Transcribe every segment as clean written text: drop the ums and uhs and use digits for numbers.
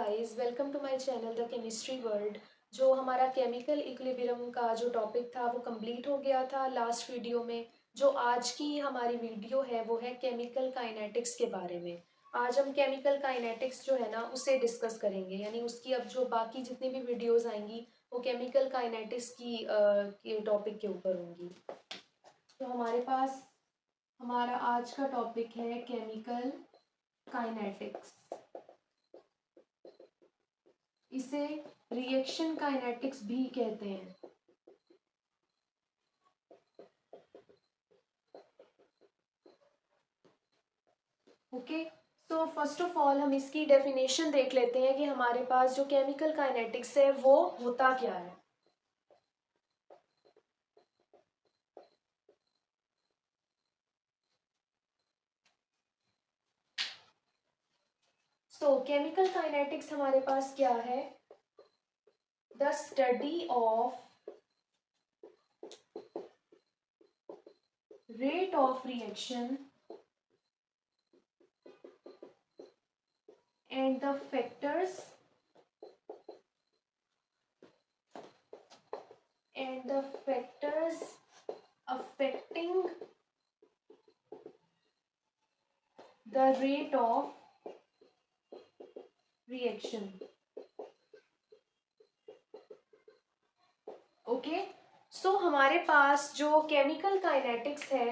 Guys, welcome to my channel the chemistry world. जो हमारा chemical equilibrium का जो टॉपिक था वो कंप्लीट हो गया था लास्ट वीडियो में। जो आज की हमारी वीडियो है वो है केमिकल काइनेटिक्स के बारे में। आज हम केमिकल काइनेटिक्स जो है ना उसे डिस्कस करेंगे, यानी उसकी अब जो बाकी जितनी भी वीडियोस आएंगी वो केमिकल काइनेटिक्स की टॉपिक के ऊपर होंगी। तो हमारे पास हमारा आज का टॉपिक है केमिकल काइनेटिक्स। इसे रिएक्शन काइनेटिक्स भी कहते हैं। ओके, तो फर्स्ट ऑफ ऑल हम इसकी डेफिनेशन देख लेते हैं कि हमारे पास जो केमिकल काइनेटिक्स है वो होता क्या है। सो केमिकल काइनेटिक्स हमारे पास क्या है? The study of rate of reaction and the factors affecting the rate of reaction. Okay, so हमारे पास जो केमिकल काइनेटिक्स है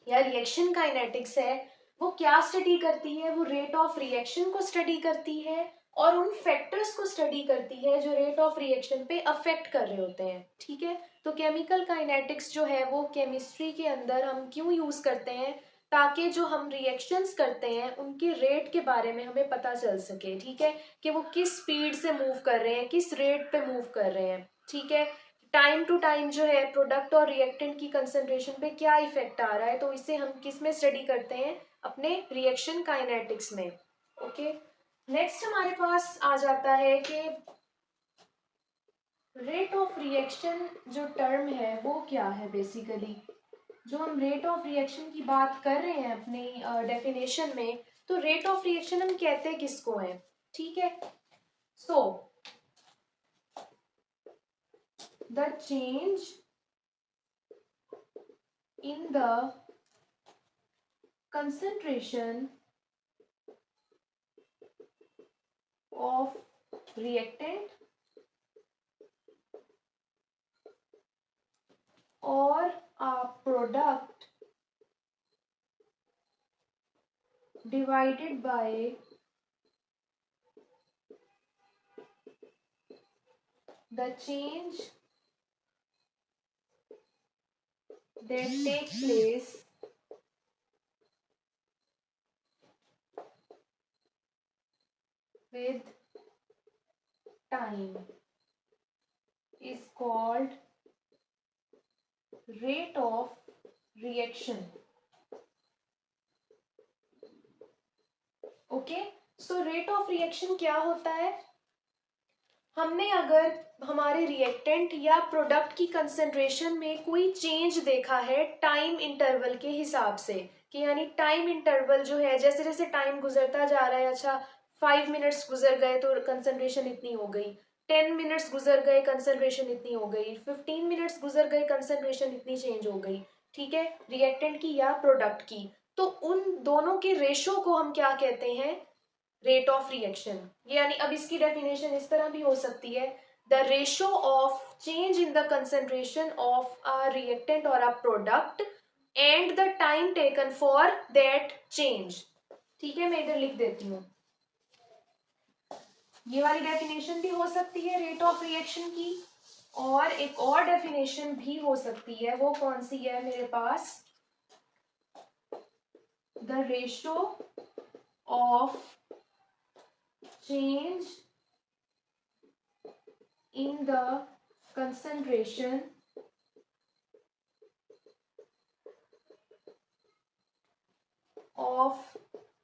या रिएक्शन काइनेटिक्स है वो क्या स्टडी करती है? वो रेट ऑफ रिएक्शन को स्टडी करती है और उन फैक्टर्स को स्टडी करती है जो रेट ऑफ रिएक्शन पे अफेक्ट कर रहे होते हैं। ठीक है, तो केमिकल काइनेटिक्स जो है वो केमिस्ट्री के अंदर हम क्यों यूज करते हैं? ताकि जो हम रिएक्शंस करते हैं उनके रेट के बारे में हमें पता चल सके। ठीक है, कि वो किस स्पीड से मूव कर रहे हैं, किस रेट पे मूव कर रहे हैं। ठीक है, टाइम टू टाइम जो है प्रोडक्ट और रिएक्टेंट की कंसंट्रेशन पे क्या इफेक्ट आ रहा है, तो इसे हम किस में स्टडी करते हैं? अपने रिएक्शन काइनेटिक्स में। ओके, नेक्स्ट हमारे पास आ जाता है कि रेट ऑफ रिएक्शन जो टर्म है वो क्या है। बेसिकली जो हम रेट ऑफ रिएक्शन की बात कर रहे हैं अपनी डेफिनेशन में, तो रेट ऑफ रिएक्शन हम कहते हैं किसको है? ठीक है, so the change in the concentration of reactant or a product divided by the change that take place with time is called rate of reaction. Okay, so rate of reaction क्या होता है? हमने अगर हमारे रिएक्टेंट या product की concentration में कोई चेंज देखा है टाइम इंटरवल के हिसाब से, कि यानी टाइम इंटरवल जो है जैसे जैसे टाइम गुजरता जा रहा है, अच्छा 5 मिनट्स गुजर गए तो कंसंट्रेशन इतनी हो गई, 10 मिनट्स गुजर गए कंसंट्रेशन इतनी हो गई, 15 मिनट्स गुजर गए कंसंट्रेशन इतनी चेंज हो गई। ठीक है, रिएक्टेंट की या प्रोडक्ट की, तो उन दोनों के रेशो को हम क्या कहते हैं? Rate of reaction. यानी अब इसकी डेफिनेशन इस तरह भी हो सकती है, the ratio of change in the concentration of a reactant और a product and the time taken for that change. ठीक है, मैं इधर लिख देती हूँ, ये वाली डेफिनेशन भी हो सकती है रेट ऑफ रिएक्शन की, और एक और डेफिनेशन भी हो सकती है। वो कौन सी है मेरे पास? The ratio of change in the concentration of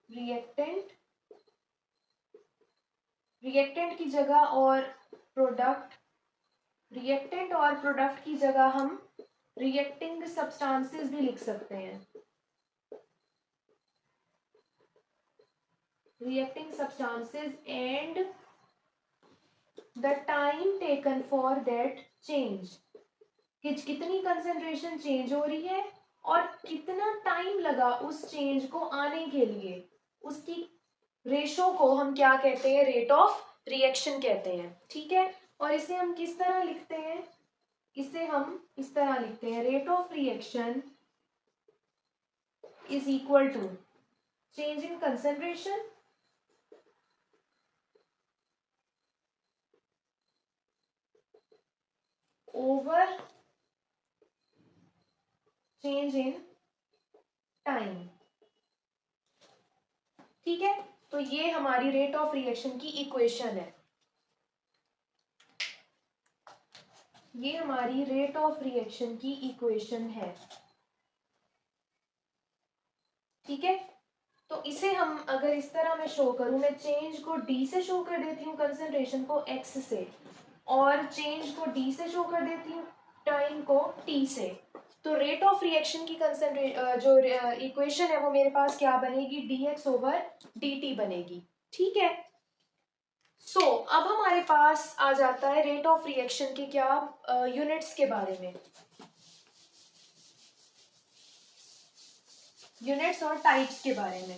reactant, reactant की जगह और प्रोडक्ट, रिएक्टेंट और प्रोडक्ट की जगह हम रिएक्टिंग सब्सटेंसेस भी लिख सकते हैं। reacting substances and the time taken for that change, कि कितनी कंसेंट्रेशन चेंज हो रही है और कितना टाइम लगा उस चेंज को आने के लिए, उसकी रेशो को हम क्या कहते हैं, रेट ऑफ रिएक्शन कहते हैं। ठीक है, और इसे हम किस तरह लिखते हैं, इसे हम इस तरह लिखते हैं, rate of reaction is equal to change in concentration over change in time. ठीक है, तो ये हमारी रेट ऑफ रिएक्शन की इक्वेशन है, ये हमारी रेट ऑफ रिएक्शन की इक्वेशन है। ठीक है, तो इसे हम अगर इस तरह मैं शो करूं, मैं चेंज को डी से शो कर देती हूँ, कंसंट्रेशन को एक्स से, और चेंज को डी से शो कर देती हूँ, टाइम को टी से, तो रेट ऑफ रिएक्शन की जो इक्वेशन है वो मेरे पास क्या बनेगी, D x over D T बनेगी। ठीक है, अब हमारे पास आ जाता है रेट ऑफ रिएक्शन के क्या यूनिट्स के बारे में, यूनिट्स और टाइप्स के बारे में।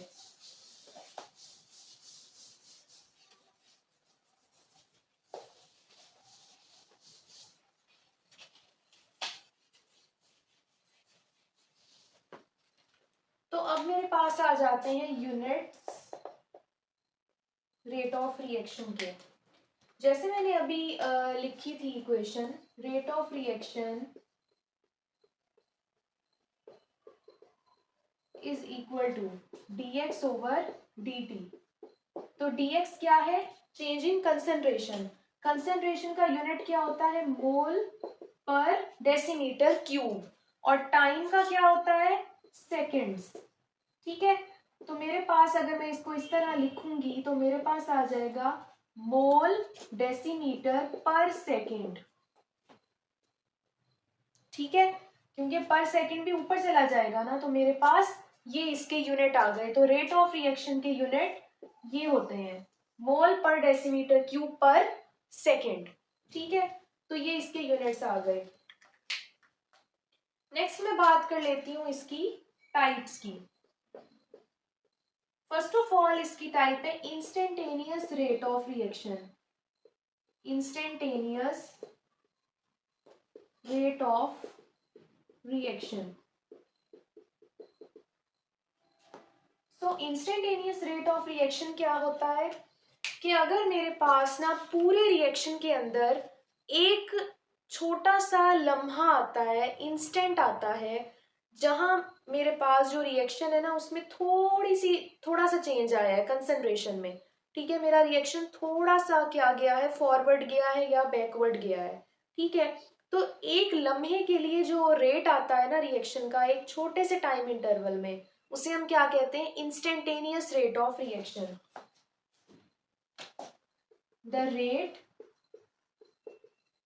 तो अब मेरे पास आ जाते हैं यूनिट्स रेट ऑफ रिएक्शन के। जैसे मैंने अभी लिखी थी equation, rate of reaction is equal to dx over dt। तो dx क्या है, चेंज इन कंसेंट्रेशन, कंसेंट्रेशन का यूनिट क्या होता है, मोल पर डेसीमीटर क्यूब, और टाइम का क्या होता है, सेकेंड्स। ठीक है, तो मेरे पास अगर मैं इसको इस तरह लिखूंगी तो मेरे पास आ जाएगा मोल डेसीमीटर पर सेकेंड। ठीक है, क्योंकि पर सेकेंड भी ऊपर चला जाएगा ना, तो मेरे पास ये इसके यूनिट आ गए। तो रेट ऑफ रिएक्शन के यूनिट ये होते हैं, मोल पर डेसीमीटर क्यूब पर सेकेंड। ठीक है, तो ये इसके यूनिट्स आ गए। नेक्स्ट मैं बात कर लेती हूँ इसकी टाइप्स की। फर्स्ट ऑफ ऑल इसकी टाइप है instantaneous rate of reaction, instantaneous rate of reaction. तो इंस्टेंटेनियस रेट ऑफ रिएक्शन क्या होता है कि अगर मेरे पास ना पूरे रिएक्शन के अंदर एक छोटा सा लम्हा आता है, इंस्टेंट आता है, जहां मेरे पास जो रिएक्शन है ना उसमें थोड़ा सा चेंज आया है कंसंट्रेशन में। ठीक है, मेरा रिएक्शन थोड़ा सा क्या गया है, फॉरवर्ड गया है या बैकवर्ड गया है। ठीक है, तो एक लम्हे के लिए जो रेट आता है ना रिएक्शन का, एक छोटे से टाइम इंटरवल में, उसे हम क्या कहते हैं, instantaneous rate of reaction. The rate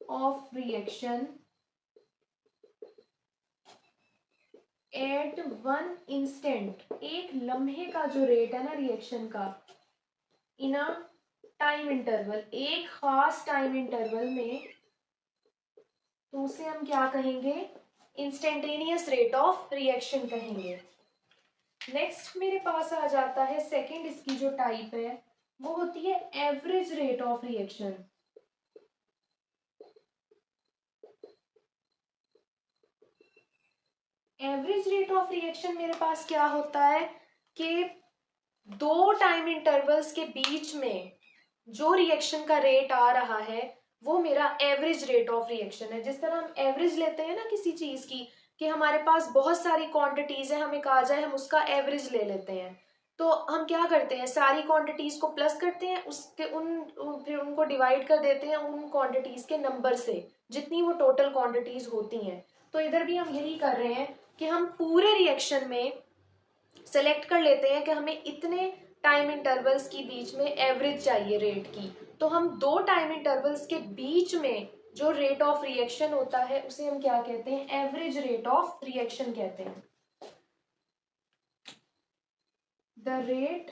of reaction at one instant, एक लम्हे का जो रेट है ना रिएक्शन का, इन अ टाइम इंटरवल, एक खास टाइम इंटरवल में, तो उसे हम क्या कहेंगे, इंस्टेंटेनियस रेट ऑफ रिएक्शन कहेंगे। नेक्स्ट मेरे पास आ जाता है सेकंड, इसकी जो टाइप है वो होती है average rate of reaction. Average rate of reaction मेरे पास क्या होता है कि दो टाइम इंटरवल्स के बीच में जो रिएक्शन का रेट आ रहा है वो मेरा एवरेज रेट ऑफ रिएक्शन है। जिस तरह हम एवरेज लेते हैं ना किसी चीज की, कि हमारे पास बहुत सारी क्वांटिटीज है, हमें कहा जाए हम उसका एवरेज ले लेते हैं, तो हम क्या करते हैं, सारी क्वांटिटीज को प्लस करते हैं, उसके फिर उनको डिवाइड कर देते हैं उन क्वांटिटीज के नंबर से, जितनी वो टोटल क्वांटिटीज होती हैं। तो इधर भी हम यही कर रहे हैं कि हम पूरे रिएक्शन में सेलेक्ट कर लेते हैं कि हमें इतने टाइम इंटरवल्स के बीच में एवरेज चाहिए रेट की, तो हम दो टाइम इंटरवल्स के बीच में जो रेट ऑफ रिएक्शन होता है उसे हम क्या कहते हैं, एवरेज रेट ऑफ रिएक्शन कहते हैं। The rate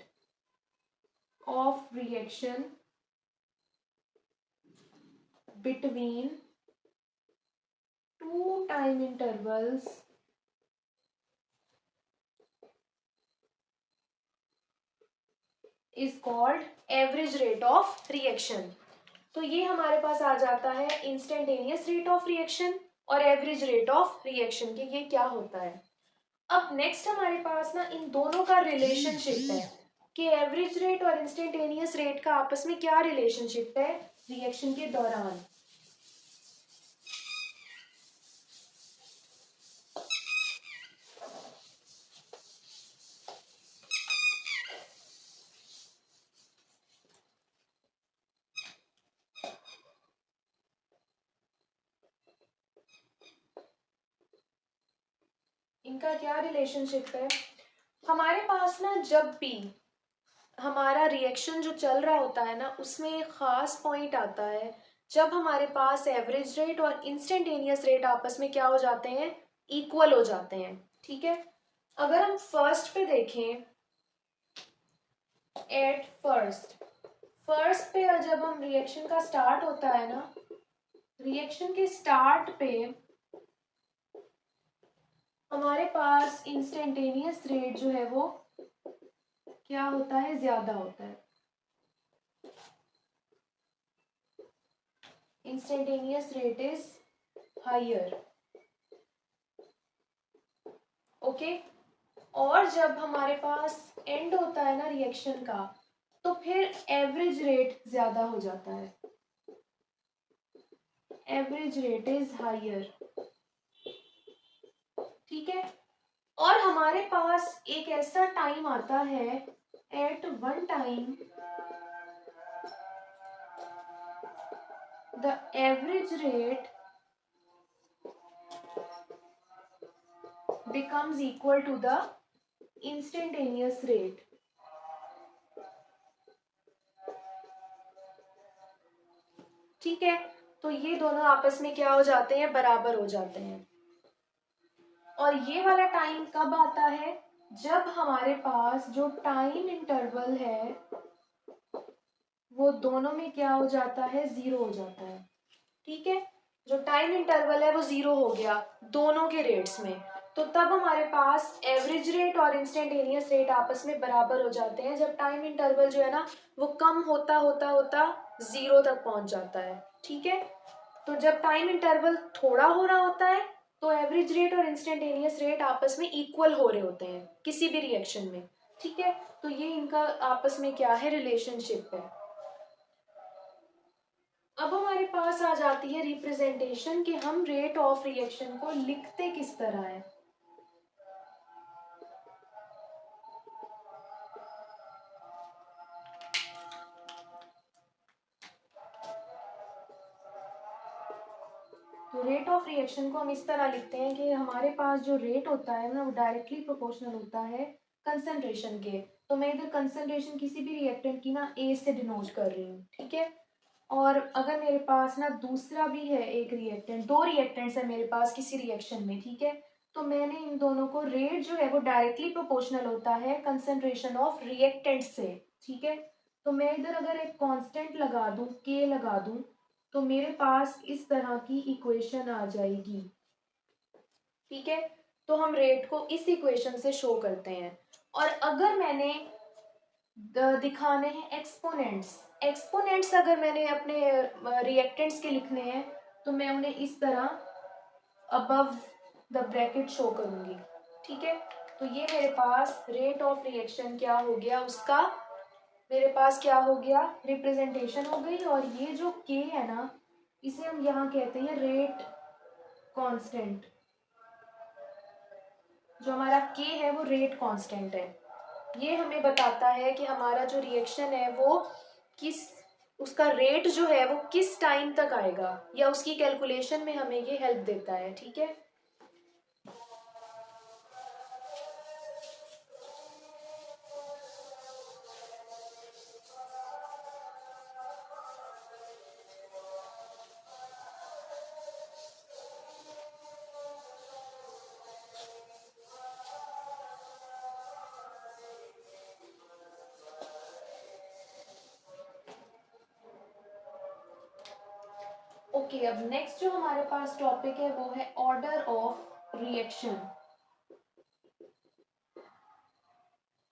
of reaction between two time intervals is called average rate of reaction। तो ये हमारे पास आ जाता है इंस्टेंटेनियस रेट ऑफ रिएक्शन और एवरेज रेट ऑफ रिएक्शन के ये क्या होता है। अब नेक्स्ट हमारे पास ना इन दोनों का रिलेशनशिप है कि एवरेज रेट और इंस्टेंटेनियस रेट का आपस में क्या रिलेशनशिप है रिएक्शन के दौरान। इनका क्या रिलेशनशिप है। हमारे पास ना जब भी हमारा रिएक्शन जो चल रहा होता है ना उसमें एक खास पॉइंट आता है जब हमारे पास एवरेज रेट और इंस्टेंटेनियस रेट आपस में क्या हो जाते हैं, इक्वल हो जाते हैं। ठीक है, अगर हम फर्स्ट पे देखें, एट फर्स्ट पे जब हम रिएक्शन का स्टार्ट होता है ना, रिएक्शन के स्टार्ट पे हमारे पास इंस्टेंटेनियस रेट जो है वो क्या होता है, ज्यादा होता है। Instantaneous rate is higher. Okay, और जब हमारे पास एंड होता है ना रिएक्शन का तो फिर एवरेज रेट ज्यादा हो जाता है। Average rate is higher. ठीक है, और हमारे पास एक ऐसा टाइम आता है at one time the average rate becomes equal to the instantaneous rate। ठीक है, तो ये दोनों आपस में क्या हो जाते हैं, बराबर हो जाते हैं। और ये वाला टाइम कब आता है, जब हमारे पास जो टाइम इंटरवल है वो दोनों में क्या हो जाता है, जीरो हो जाता है। ठीक है, जो टाइम इंटरवल है वो जीरो हो गया दोनों के रेट्स में, तो तब हमारे पास एवरेज रेट और इंस्टेंटेनियस रेट आपस में बराबर हो जाते हैं जब टाइम इंटरवल जो है ना वो कम होता होता होता जीरो तक पहुंच जाता है। ठीक है, तो जब टाइम इंटरवल थोड़ा हो रहा होता है तो एवरेज रेट और इंस्टेंटेनियस रेट आपस में इक्वल हो रहे होते हैं किसी भी रिएक्शन में। ठीक है, तो ये इनका आपस में क्या है, रिलेशनशिप है। अब हमारे पास आ जाती है रिप्रेजेंटेशन कि हम रेट ऑफ रिएक्शन को लिखते किस तरह है। तो रेट ऑफ रिएक्शन को हम इस तरह लिखते हैं कि हमारे पास जो रेट होता है ना वो डायरेक्टली प्रोपोर्शनल होता है कंसंट्रेशन के। तो मैं इधर कंसंट्रेशन किसी भी रिएक्टेंट की ना ए से डिनोट कर रही हूँ। ठीक है, और अगर मेरे पास ना दूसरा भी है एक रिएक्टेंट, दो रिएक्टेंट्स है मेरे पास किसी रिएक्शन में। ठीक है, तो मैंने इन दोनों को रेट जो है वो डायरेक्टली प्रोपोर्शनल होता है कंसंट्रेशन ऑफ रिएक्टेंट से। ठीक है, तो मैं इधर अगर एक कांस्टेंट लगा दूं, के लगा दूं, तो मेरे पास इस तरह की इक्वेशन आ जाएगी। ठीक है, तो हम रेट को इस इक्वेशन से शो करते हैं। और अगर मैंने दिखाने हैं एक्सपोनेंट्स, एक्सपोनेंट्स अगर मैंने अपने रिएक्टेंट्स के लिखने हैं तो मैं उन्हें इस तरह अबव द ब्रैकेट शो करूंगी। ठीक है, तो ये मेरे पास रेट ऑफ रिएक्शन क्या हो गया, उसका मेरे पास क्या हो गया, रिप्रेजेंटेशन हो गई। और ये जो के है ना इसे हम यहाँ कहते हैं रेट कांस्टेंट। जो हमारा के है वो रेट कांस्टेंट है। ये हमें बताता है कि हमारा जो रिएक्शन है वो किस, उसका रेट जो है वो किस टाइम तक आएगा, या उसकी कैलकुलेशन में हमें ये हेल्प देता है। ठीक है, ओके, अब नेक्स्ट जो हमारे पास टॉपिक है वो है order of reaction.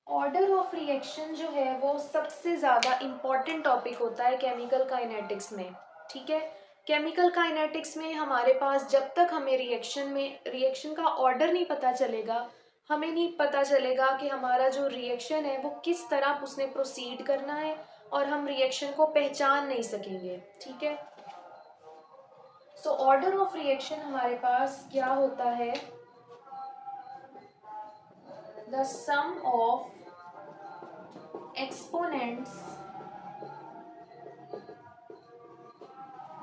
Order of reaction जो है वो सबसे ज़्यादा इम्पॉर्टेंट टॉपिक होता है केमिकल काइनेटिक्स में। ठीक है, केमिकल काइनेटिक्स में हमारे पास जब तक हमें रिएक्शन का ऑर्डर नहीं पता चलेगा, हमें नहीं पता चलेगा कि हमारा जो रिएक्शन है वो किस तरह उसने प्रोसीड करना है, और हम रिएक्शन को पहचान नहीं सकेंगे। ठीक है, सो ऑर्डर ऑफ रिएक्शन हमारे पास क्या होता है? The sum of exponents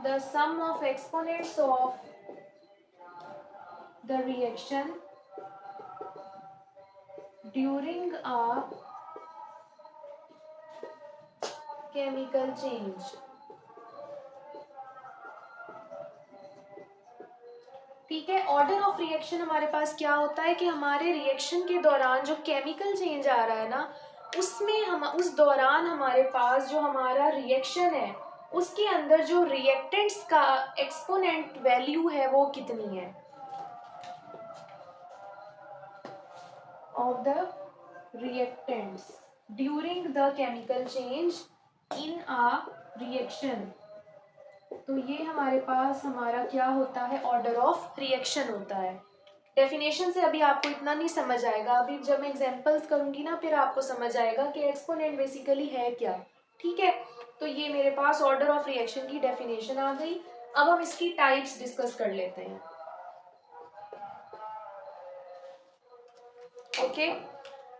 the sum of exponents of the reaction during a chemical change। ठीक है, ऑर्डर ऑफ रिएक्शन हमारे पास क्या होता है कि हमारे रिएक्शन के दौरान जो केमिकल चेंज आ रहा है ना, उसमें हम उस दौरान हमारे पास जो हमारा रिएक्शन है उसके अंदर जो रिएक्टेंट्स का एक्सपोनेंट वैल्यू है वो कितनी है of the reactants during the chemical change in a reaction। तो ये हमारे पास हमारा क्या होता है? ऑर्डर ऑफ रिएक्शन होता है। डेफिनेशन से अभी आपको इतना नहीं समझ आएगा, अभी जब मैं एग्जांपल्स करूंगी ना फिर आपको समझ आएगा कि एक्सपोनेंट बेसिकली है क्या। ठीक है, तो ये मेरे पास ऑर्डर ऑफ रिएक्शन की डेफिनेशन आ गई। अब हम इसकी टाइप्स डिस्कस कर लेते हैं। Okay,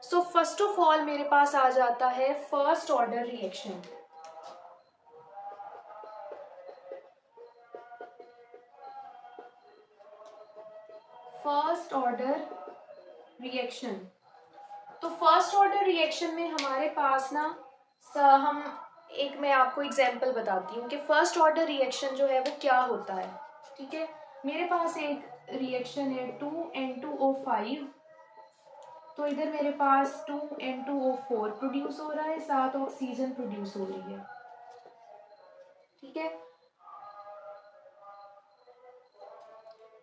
so first of all मेरे पास आ जाता है first order reaction. First order reaction, तो फर्स्ट ऑर्डर रिएक्शन में हमारे पास ना हम मैं आपको एग्जांपल बताती हूँ कि फर्स्ट ऑर्डर रिएक्शन जो है वो क्या होता है। ठीक है, मेरे पास एक रिएक्शन है 2N2O5, तो इधर मेरे पास 2N2O4 प्रोड्यूस हो रहा है, 7 ऑक्सीजन प्रोड्यूस हो रही है। ठीक है,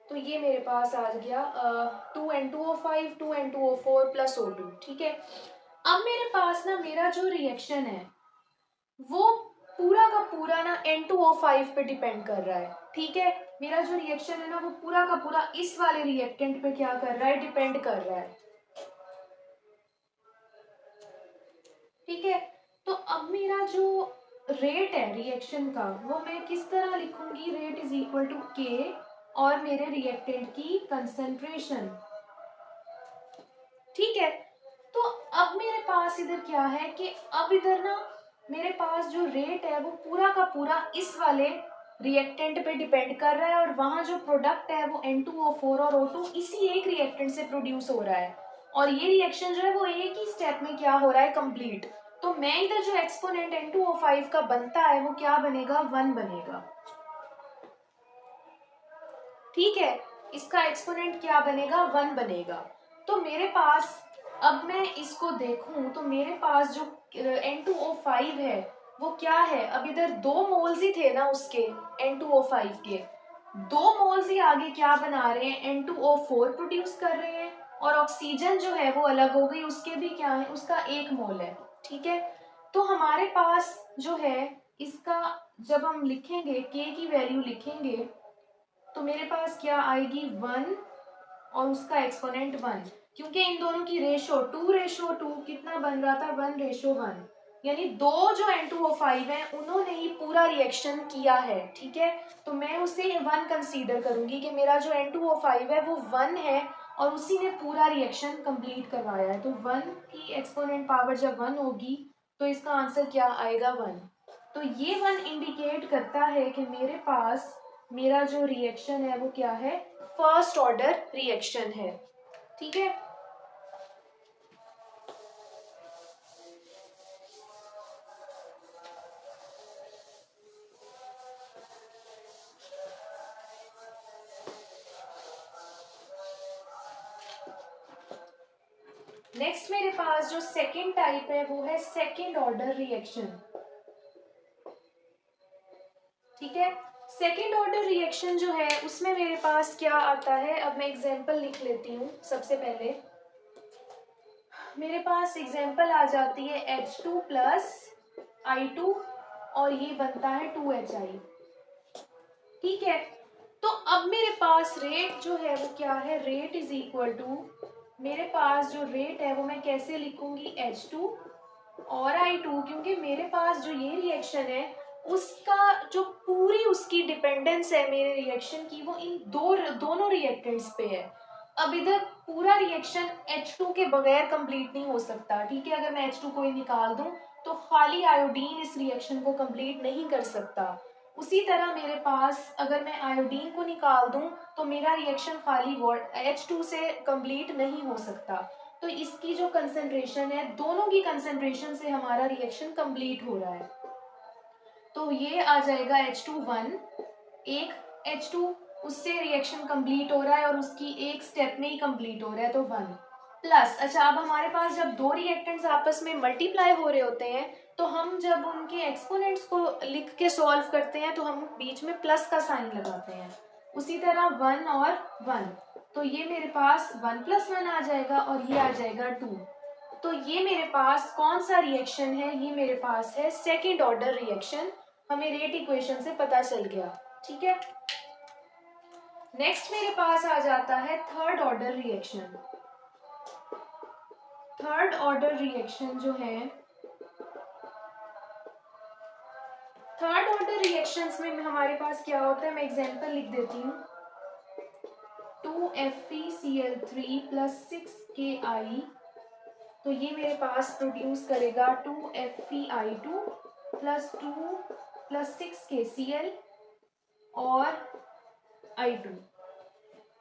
तो ये मेरे पास आ गया 2N2O5 2N2O4 प्लस O2। ठीक है, अब मेरे पास ना मेरा जो रिएक्शन है वो पूरा का पूरा ना N2O5 पे डिपेंड कर रहा है। ठीक है, मेरा जो रिएक्शन है ना वो पूरा का पूरा इस वाले रिएक्टेंट पे क्या कर रहा है? डिपेंड कर रहा है। ठीक है, तो अब मेरा जो रेट है रिएक्शन का वो मैं किस तरह लिखूंगी? Rate is equal to K और मेरे रिएक्टेंट की कंसंट्रेशन। ठीक है, तो अब मेरे पास इधर क्या है कि अब इधर ना मेरे पास जो रेट है वो पूरा का पूरा इस वाले रिएक्टेंट पे डिपेंड कर रहा है, और वहां जो प्रोडक्ट है वो N2O4 और O2 इसी एक रिएक्टेंट से प्रोड्यूस हो रहा है, और ये रिएक्शन जो है वो एक ही स्टेप में क्या हो रहा है? कंप्लीट। तो मैं इधर जो एक्सपोनेंट N2O5 का बनता है वो क्या बनेगा? 1 बनेगा। ठीक है, इसका एक्सपोनेंट क्या बनेगा? 1 बनेगा। तो मेरे पास अब मैं इसको देखूं तो मेरे पास जो N2O5 है वो क्या है? अब इधर 2 मोल्स ही थे ना उसके N2O5 के, 2 मोल्स ही आगे क्या बना रहे हैं? N2O4 प्रोड्यूस कर रहे हैं, और ऑक्सीजन जो है वो अलग हो गई, उसके भी क्या है? उसका 1 मोल है। ठीक है, तो हमारे पास जो है इसका जब हम लिखेंगे K की वैल्यू लिखेंगे तो मेरे पास क्या आएगी? 1 और उसका एक्सपोनेंट 1, क्योंकि इन दोनों की रेशो 2:2 कितना बन रहा था? 1:1, यानी दो जो N2O5 है उन्होंने ही पूरा रिएक्शन किया है। ठीक है, तो मैं उसे 1 कंसीडर करूंगी कि मेरा जो N2O5 है वो 1 है और उसी ने पूरा रिएक्शन कंप्लीट करवाया है। तो 1 की एक्सपोनेंट पावर जब 1 होगी तो इसका आंसर क्या आएगा? 1। तो ये 1 इंडिकेट करता है कि मेरे पास मेरा जो रिएक्शन है वो क्या है? फर्स्ट ऑर्डर रिएक्शन है। ठीक है, नेक्स्ट मेरे पास जो सेकेंड टाइप है वो है सेकेंड ऑर्डर रिएक्शन। ठीक है, सेकेंड ऑर्डर रिएक्शन जो है उसमें मेरे पास क्या आता है, अब मैं एग्जांपल लिख लेती हूँ। सबसे पहले मेरे पास एग्जांपल आ जाती है H2 प्लस I2 और ये बनता है 2HI। ठीक है, तो अब मेरे पास रेट जो है वो क्या है, रेट इज इक्वल टू, मेरे पास जो रेट है वो मैं कैसे लिखूंगी, H2 और I2, क्योंकि मेरे पास जो ये रिएक्शन है उसका जो पूरी उसकी डिपेंडेंस है मेरे रिएक्शन की वो इन दोनों रिएक्टेंट्स पे है। अब इधर पूरा रिएक्शन H2 के बगैर कंप्लीट नहीं हो सकता। ठीक है, अगर मैं H2 को ही निकाल दूं तो खाली आयोडीन इस रिएक्शन को कंप्लीट नहीं कर सकता। उसी तरह मेरे पास अगर मैं आयोडीन को निकाल दूं तो मेरा रिएक्शन खाली H2 से कंप्लीट नहीं हो सकता। तो इसकी जो कंसंट्रेशन है, दोनों की कंसंट्रेशन से हमारा रिएक्शन कंप्लीट हो रहा है। तो ये आ जाएगा H2 1, एक H2 उससे रिएक्शन कंप्लीट हो रहा है और उसकी एक स्टेप में ही कंप्लीट हो रहा है, तो 1 प्लस। अच्छा, अब हमारे पास जब दो रिएक्टेंट्स आपस में मल्टीप्लाई हो रहे होते हैं तो हम जब उनके एक्सपोनेंट्स को लिख के सॉल्व करते हैं तो हम बीच में प्लस का साइन लगाते हैं। उसी तरह 1 और 1, तो ये मेरे पास 1 + 1 आ जाएगा और ये आ जाएगा 2। तो ये मेरे पास कौन सा रिएक्शन है, ये मेरे पास है सेकेंड ऑर्डर रिएक्शन। हमें रेट इक्वेशन से पता चल गया। ठीक है, नेक्स्ट मेरे पास आ जाता है third order reaction. Third order reaction जो है, थर्ड ऑर्डर रिएक्शंस में हमारे पास क्या होता है, मैं एग्जांपल लिख देती हूँ। 2FeCl3 + 6Ki, तो ये मेरे पास प्रोड्यूस करेगा 2FeI2 + 2 + 6KCl और I2।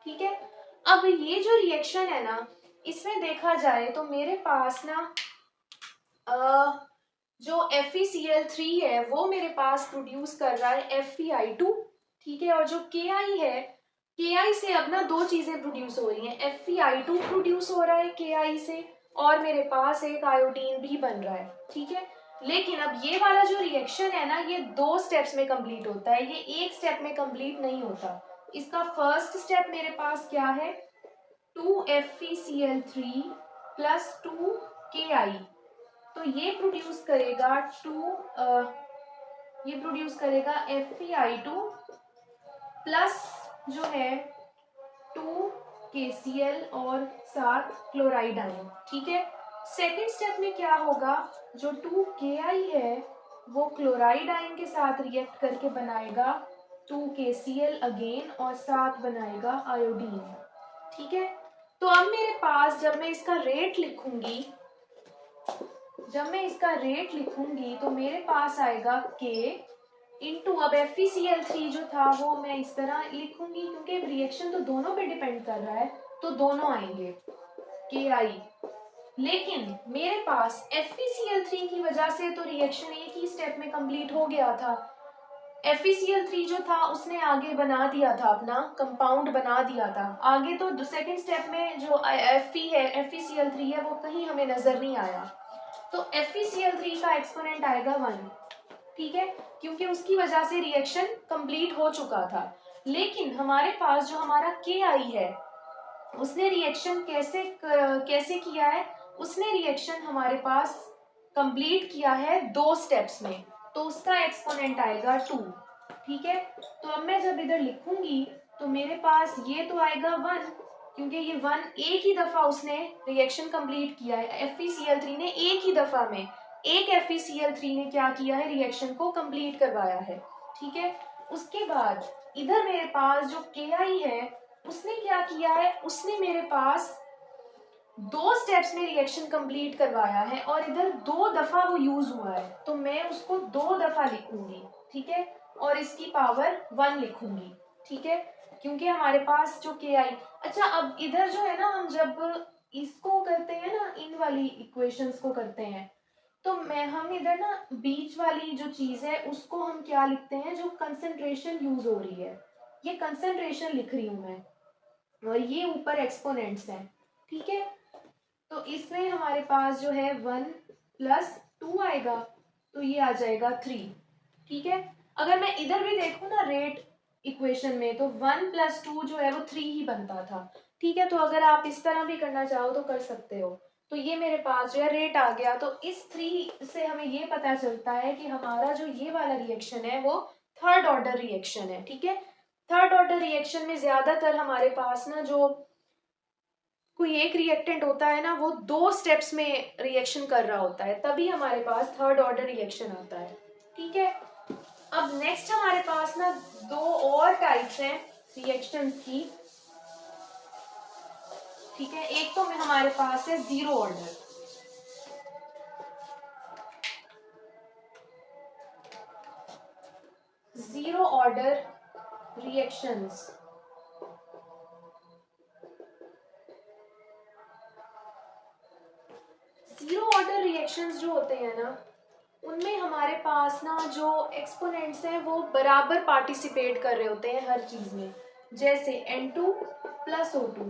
ठीक है, अब ये जो रिएक्शन है ना, इसमें देखा जाए तो मेरे पास ना जो FeCl3 है वो मेरे पास प्रोड्यूस कर रहा है FeI2। ठीक है, और जो Ki है, Ki से अब ना दो चीजें प्रोड्यूस हो रही हैं, FeI2 प्रोड्यूस हो रहा है Ki से और मेरे पास एक आयोडीन भी बन रहा है। ठीक है, लेकिन अब ये वाला जो रिएक्शन है ना, ये दो स्टेप्स में कंप्लीट होता है, ये एक स्टेप में कंप्लीट नहीं होता। इसका फर्स्ट स्टेप मेरे पास क्या है, 2FeCl3 + 2Ki, तो ये प्रोड्यूस करेगा ये प्रोड्यूस करेगा FeI2 प्लस जो है 2KCl और साथ क्लोराइड आयन। ठीक है, सेकेंड स्टेप में क्या होगा, जो 2Ki है वो क्लोराइड आयन के साथ रिएक्ट करके बनाएगा 2KCl अगेन और साथ बनाएगा आयोडीन। ठीक है, तो अब मेरे पास जब मैं इसका रेट लिखूंगी, तो मेरे पास आएगा K इंटू, अब FeCl3 जो था वो मैं इस तरह लिखूंगी क्योंकि रिएक्शन तो दोनों पे डिपेंड कर रहा है, तो दोनों आएंगे Ki। लेकिन मेरे पास FeCl3 की वजह से तो रिएक्शन एक ही स्टेप में कंप्लीट हो गया था। FeCl3 जो था उसने आगे बना दिया था, अपना कंपाउंड बना दिया था। आगे तो सेकेंड स्टेप में जो FeCl3 है वो कहीं हमें नजर नहीं आया, तो FeCl3 का एक्सपोनेंट आएगा 1। ठीक है, क्योंकि उसकी वजह से रिएक्शन कंप्लीट हो चुका था। लेकिन हमारे पास जो हमारा Ki है उसने रिएक्शन कैसे किया है, उसने रिएक्शन हमारे पास कंप्लीट किया है दो स्टेप्स में, तो उसका एक्सपोनेंट आएगा 2। ठीक है, तो अब मैं जब इधर लिखूंगी तो मेरे पास ये तो आएगा 1, क्योंकि ये 1 एक ही दफा उसने रिएक्शन कंप्लीट किया है। FeCl3 ने एक ही दफा में, एक FeCl3 ने क्या किया है, रिएक्शन को कंप्लीट करवाया है। ठीक है, उसके बाद इधर मेरे पास जो Ki है उसने क्या किया है, उसने मेरे पास दो स्टेप्स में रिएक्शन कंप्लीट करवाया है और इधर दो दफा वो यूज हुआ है, तो मैं उसको दो दफा लिखूंगी। ठीक है, और इसकी पावर 1 लिखूंगी। ठीक है, क्योंकि हमारे पास जो Ki, अच्छा अब इधर जो है ना, हम जब इसको करते हैं ना, इन वाली इक्वेशंस को करते हैं, तो हम इधर ना बीच वाली जो चीज है उसको हम क्या लिखते हैं, जो कंसंट्रेशन यूज हो रही है, ये कंसंट्रेशन लिख रही हूं मैं, और ये ऊपर एक्सपोनेंट्स हैं। ठीक है, तो इसमें हमारे पास जो है 1 + 2 आएगा, तो ये आ जाएगा 3। ठीक है, अगर मैं इधर भी देखूँ ना रेट इक्वेशन में, तो 1 + 2 जो है वो 3 ही बनता था। ठीक है, तो अगर आप इस तरह भी करना चाहो तो कर सकते हो। तो ये मेरे पास जो है रेट आ गया। तो इस 3 से हमें ये पता चलता है कि हमारा जो ये वाला रिएक्शन है वो थर्ड ऑर्डर रिएक्शन है। ठीक है, थर्ड ऑर्डर रिएक्शन में ज्यादातर हमारे पास ना जो कोई एक रिएक्टेंट होता है ना, वो 2 स्टेप्स में रिएक्शन कर रहा होता है, तभी हमारे पास थर्ड ऑर्डर रिएक्शन आता है। ठीक है, अब नेक्स्ट हमारे पास ना 2 और टाइप्स हैं रिएक्शंस की। ठीक है, एक तो हमारे पास है zero order. Zero order reactions, zero order reactions जो होते हैं ना, उनमें हमारे पास ना जो एक्सपोनेंट्स हैं वो बराबर पार्टिसिपेट कर रहे होते हैं हर चीज में। जैसे N2 + O2,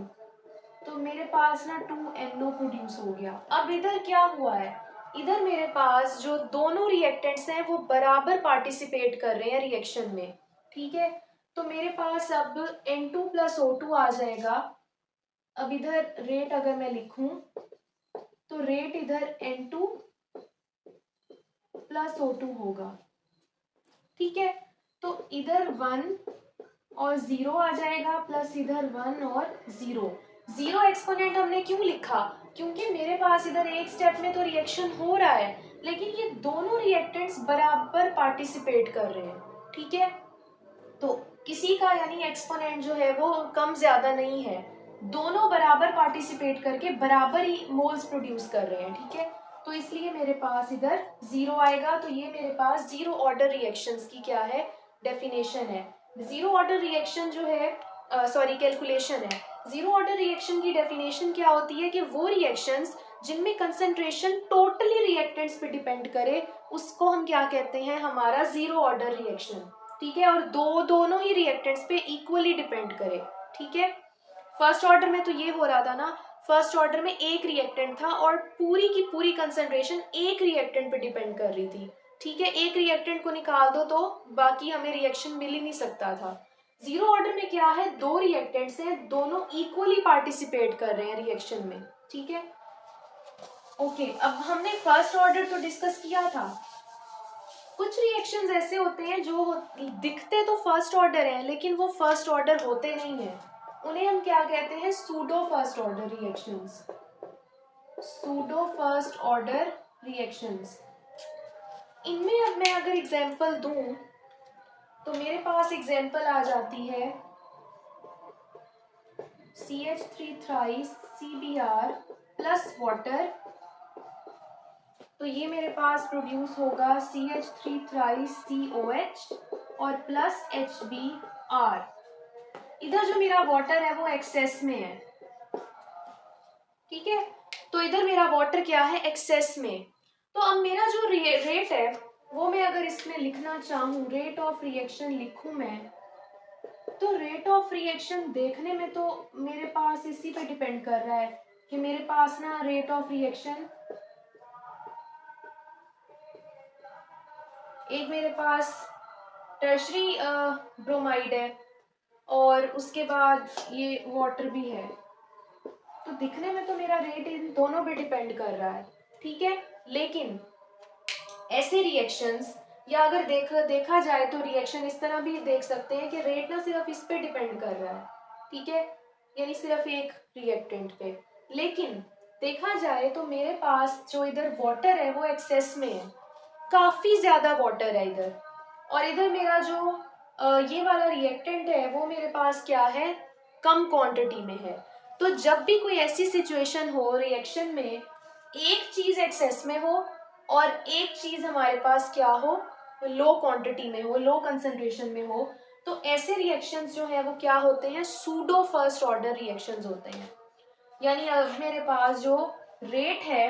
तो मेरे पास ना 2NO प्रोड्यूस हो गया। अब इधर क्या हुआ है, इधर मेरे पास जो दोनों रिएक्टेंट्स हैं वो बराबर पार्टिसिपेट कर रहे हैं रिएक्शन में। ठीक है, तो मेरे पास अब N2 + O2 आ जाएगा। अब इधर रेट अगर मैं लिखूं तो रेट इधर N2 + O2 होगा। ठीक है, तो इधर 1 और 0 आ जाएगा, प्लस इधर 1 और 0। जीरो एक्सपोनेंट हमने क्यों लिखा, क्योंकि मेरे पास इधर एक स्टेप में तो रिएक्शन हो रहा है, लेकिन ये दोनों रिएक्टेंट्स बराबर पार्टिसिपेट कर रहे हैं। ठीक है, तो किसी का यानी एक्सपोनेंट जो है वो कम ज्यादा नहीं है, दोनों बराबर पार्टिसिपेट करके बराबर ही मोल्स प्रोड्यूस कर रहे हैं। ठीक है, तो इसलिए मेरे पास इधर 0 आएगा। तो ये मेरे पास जीरो ऑर्डर रिएक्शंस की क्या है, डेफिनेशन है। जीरो ऑर्डर रिएक्शन जो है, सॉरी कैलकुलेशन है। जीरो ऑर्डर रिएक्शन की डेफिनेशन क्या होती है कि वो रिएक्शंस जिनमें कंसंट्रेशन टोटली रिएक्टेंट्स पे डिपेंड करे, उसको हम क्या कहते हैं, हमारा जीरो ऑर्डर रिएक्शन। ठीक है, और दोनों ही रिएक्टेंट्स पे इक्वली डिपेंड करे। ठीक है, फर्स्ट ऑर्डर में तो ये हो रहा था ना, फर्स्ट ऑर्डर में एक रिएक्टेंट था और पूरी की पूरी कंसंट्रेशन एक रिएक्टेंट पे डिपेंड कर रही थी। ठीक है, एक रिएक्टेंट को निकाल दो तो बाकी हमें रिएक्शन मिल ही नहीं सकता था। जीरो ऑर्डर में क्या है, 2 रिएक्टेंट्स हैं, दोनों इक्वली पार्टिसिपेट कर रहे हैं रिएक्शन में। ठीक है, ओके, अब हमने फर्स्ट ऑर्डर तो डिस्कस किया था। कुछ रिएक्शंस ऐसे होते हैं जो दिखते तो फर्स्ट ऑर्डर हैं, लेकिन वो फर्स्ट ऑर्डर होते नहीं हैं। उन्हें हम क्या कहते हैं, pseudo first order reactions. Pseudo first order reactions, इनमें अब मैं अगर एग्जांपल दूं तो मेरे पास एग्जांपल आ जाती है CH3 thrice CBr plus water. तो ये मेरे पास प्रोड्यूस होगा CH3 थ्राइस COH और प्लस HBr। इधर जो मेरा वाटर है वो एक्सेस में है। ठीक है, तो इधर मेरा वाटर क्या है, एक्सेस में। तो अब मेरा जो रेट है वो मैं अगर इसमें लिखना चाहूँ, रेट ऑफ रिएक्शन लिखूं मैं, तो रेट ऑफ रिएक्शन देखने में तो मेरे पास इसी पे डिपेंड कर रहा है कि मेरे पास ना रेट ऑफ रिएक्शन, एक मेरे पास टर्शरी ब्रोमाइड है और उसके बाद ये वाटर भी है, तो दिखने में तो मेरा रेट इन दोनों पे डिपेंड कर रहा है। ठीक है, लेकिन ऐसे रिएक्शंस, या अगर देखा जाए तो रिएक्शन इस तरह भी देख सकते हैं कि रेट ना सिर्फ इस पे डिपेंड कर रहा है। ठीक है, यानी सिर्फ एक रिएक्टेंट पे, लेकिन देखा जाए तो मेरे पास जो इधर वाटर है वो एक्सेस में है, काफी ज्यादा वाटर है इधर, और इधर मेरा जो ये वाला रिएक्टेंट है वो मेरे पास क्या है, कम क्वांटिटी में है। तो जब भी कोई ऐसी सिचुएशन हो रिएक्शन में, एक चीज एक्सेस में हो और एक चीज हमारे पास क्या हो, लो क्वांटिटी में हो, लो कंसंट्रेशन में हो, तो ऐसे रिएक्शंस जो है वो क्या होते हैं, सूडो फर्स्ट ऑर्डर रिएक्शंस होते हैं। यानी अब मेरे पास जो रेट है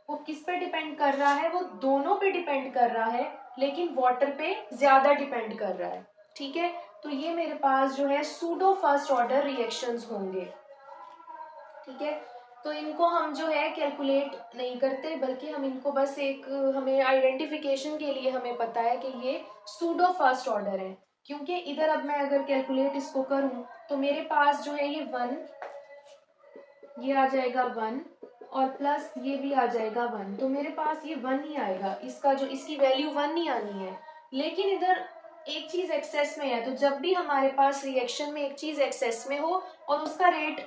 वो किस पे डिपेंड कर रहा है, वो दोनों पे डिपेंड कर रहा है, लेकिन वाटर पे ज्यादा डिपेंड कर रहा है। ठीक है, तो ये मेरे पास जो है सूडो फर्स्ट ऑर्डर रिएक्शंस होंगे। ठीक है, तो इनको हम जो है कैलकुलेट नहीं करते, बल्कि हम इनको बस एक हमें आइडेंटिफिकेशन के लिए हमें पता है कि ये सूडो फर्स्ट ऑर्डर है। क्योंकि इधर अब मैं अगर कैलकुलेट इसको करूं तो मेरे पास जो है ये 1, ये आ जाएगा 1 और प्लस ये भी आ जाएगा 1, तो मेरे पास ये 1 ही आएगा, इसका जो इसकी वैल्यू 1 ही आनी है। लेकिन इधर एक चीज एक्सेस में है, तो जब भी हमारे पास रिएक्शन में एक चीज एक्सेस में हो और उसका रेट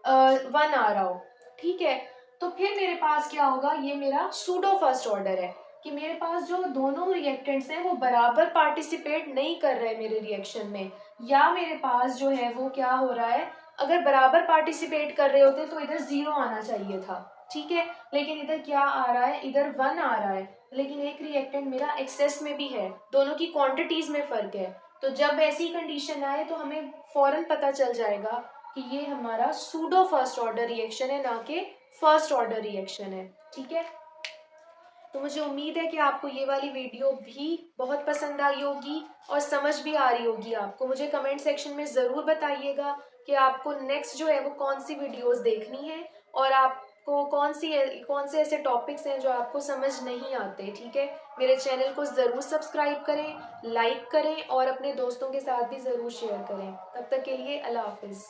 1 आ रहा हो, ठीक है, तो फिर मेरे पास क्या होगा, ये मेरा सूडो फर्स्ट ऑर्डर है कि मेरे पास जो दोनों रिएक्टेंट्स हैं वो बराबर पार्टिसिपेट नहीं कर रहे मेरे रिएक्शन में, या मेरे पास जो है वो क्या हो रहा है, अगर बराबर पार्टिसिपेट कर रहे होते तो इधर 0 आना चाहिए था, ठीक है, लेकिन इधर क्या आ रहा है, इधर 1 आ रहा है, लेकिन एक रिएक्टेंट मेरा एक्सेस में भी है, दोनों की क्वांटिटीज में फर्क है। तो जब ऐसी कंडीशन आए तो हमें फौरन पता चल जाएगा कि ये हमारा सूडो फर्स्ट ऑर्डर रिएक्शन है, ना कि फर्स्ट ऑर्डर रिएक्शन है, ठीक है। तो मुझे उम्मीद है कि आपको ये वाली वीडियो भी बहुत पसंद आई होगी और समझ भी आ रही होगी आपको। मुझे कमेंट सेक्शन में ज़रूर बताइएगा कि आपको नेक्स्ट जो है वो कौन सी वीडियोस देखनी है और आपको कौन से ऐसे टॉपिक्स हैं जो आपको समझ नहीं आते, ठीक है। मेरे चैनल को ज़रूर सब्सक्राइब करें, लाइक करें और अपने दोस्तों के साथ भी ज़रूर शेयर करें। तब तक के लिए अल्लाह हाफिज़।